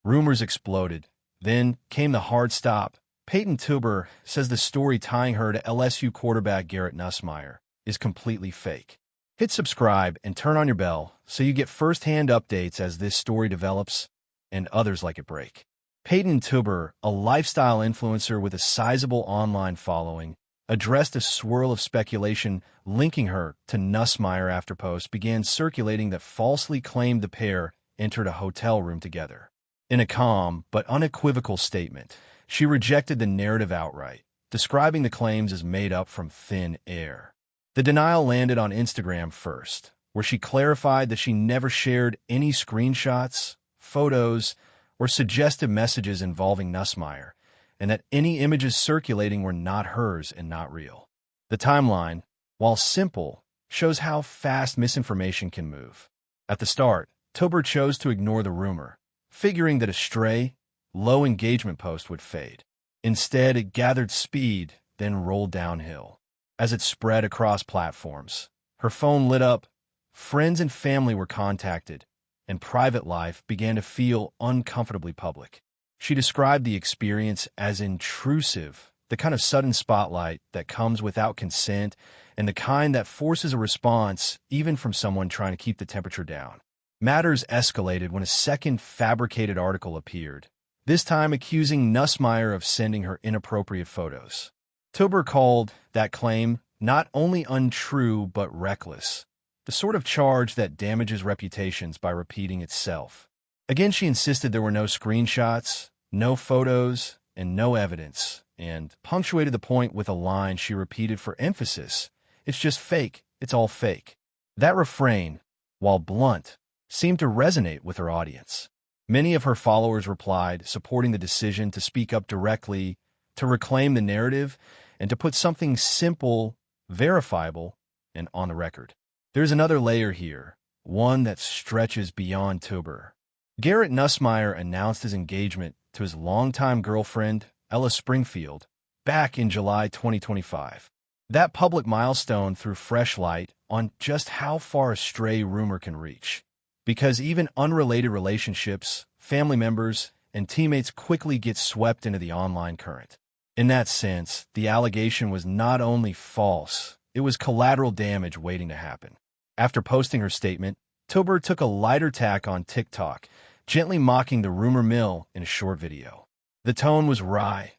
Rumors exploded. Then came the hard stop. Peighton Tubre says the story tying her to LSU quarterback Garrett Nussmeier is completely fake. Hit subscribe and turn on your bell so you get first-hand updates as this story develops and others like it break. Peighton Tubre, a lifestyle influencer with a sizable online following, addressed a swirl of speculation linking her to Nussmeier after posts began circulating that falsely claimed the pair entered a hotel room together. In a calm but unequivocal statement, she rejected the narrative outright, describing the claims as made up from thin air. The denial landed on Instagram first, where she clarified that she never shared any screenshots, photos, or suggestive messages involving Nussmeier, and that any images circulating were not hers and not real. The timeline, while simple, shows how fast misinformation can move. At the start, Tubre chose to ignore the rumor, figuring that a stray, low-engagement post would fade. Instead, it gathered speed, then rolled downhill. As it spread across platforms, her phone lit up, friends and family were contacted, and private life began to feel uncomfortably public. She described the experience as intrusive, the kind of sudden spotlight that comes without consent and the kind that forces a response even from someone trying to keep the temperature down. Matters escalated when a second fabricated article appeared, this time accusing Nussmeier of sending her inappropriate photos. Tubre called that claim not only untrue but reckless, the sort of charge that damages reputations by repeating itself. Again, she insisted there were no screenshots, no photos, and no evidence, and punctuated the point with a line she repeated for emphasis: "It's just fake, it's all fake." That refrain, while blunt, seemed to resonate with her audience. Many of her followers replied, supporting the decision to speak up directly, to reclaim the narrative, and to put something simple, verifiable, and on the record. There's another layer here, one that stretches beyond Tubre. Garrett Nussmeier announced his engagement to his longtime girlfriend, Ella Springfield, back in July 2025. That public milestone threw fresh light on just how far a stray rumor can reach, because even unrelated relationships, family members, and teammates quickly get swept into the online current. In that sense, the allegation was not only false, it was collateral damage waiting to happen. After posting her statement, Tubre took a lighter tack on TikTok, gently mocking the rumor mill in a short video. The tone was wry,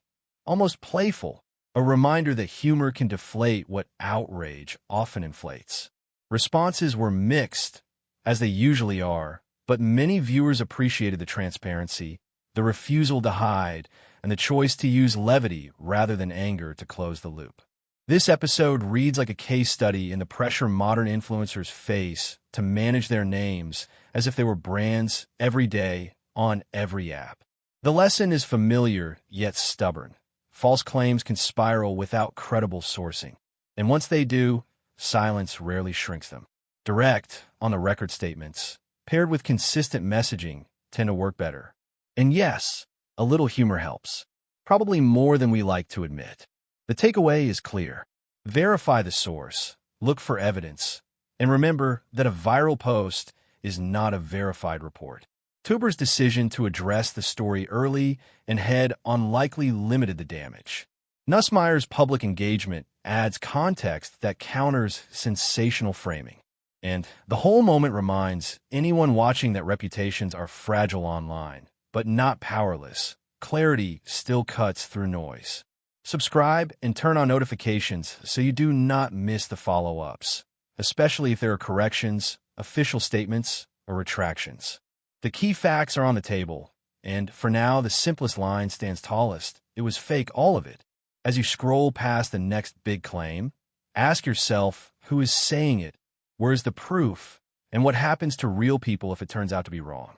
almost playful, a reminder that humor can deflate what outrage often inflates. Responses were mixed, as they usually are, but many viewers appreciated the transparency, the refusal to hide, and the choice to use levity rather than anger to close the loop. This episode reads like a case study in the pressure modern influencers face to manage their names as if they were brands every day on every app. The lesson is familiar yet stubborn. False claims can spiral without credible sourcing, and once they do, silence rarely shrinks them. Direct, on-the-record statements, paired with consistent messaging, tend to work better. And yes, a little humor helps, probably more than we like to admit. The takeaway is clear. Verify the source, look for evidence, and remember that a viral post is not a verified report. Tubre's decision to address the story early and head-on likely limited the damage. Nussmeier's public engagement adds context that counters sensational framing. And the whole moment reminds anyone watching that reputations are fragile online, but not powerless. Clarity still cuts through noise. Subscribe and turn on notifications so you do not miss the follow-ups, especially if there are corrections, official statements, or retractions. The key facts are on the table, and for now, the simplest line stands tallest. It was fake, all of it. As you scroll past the next big claim, ask yourself, who is saying it? Where's the proof? And what happens to real people if it turns out to be wrong?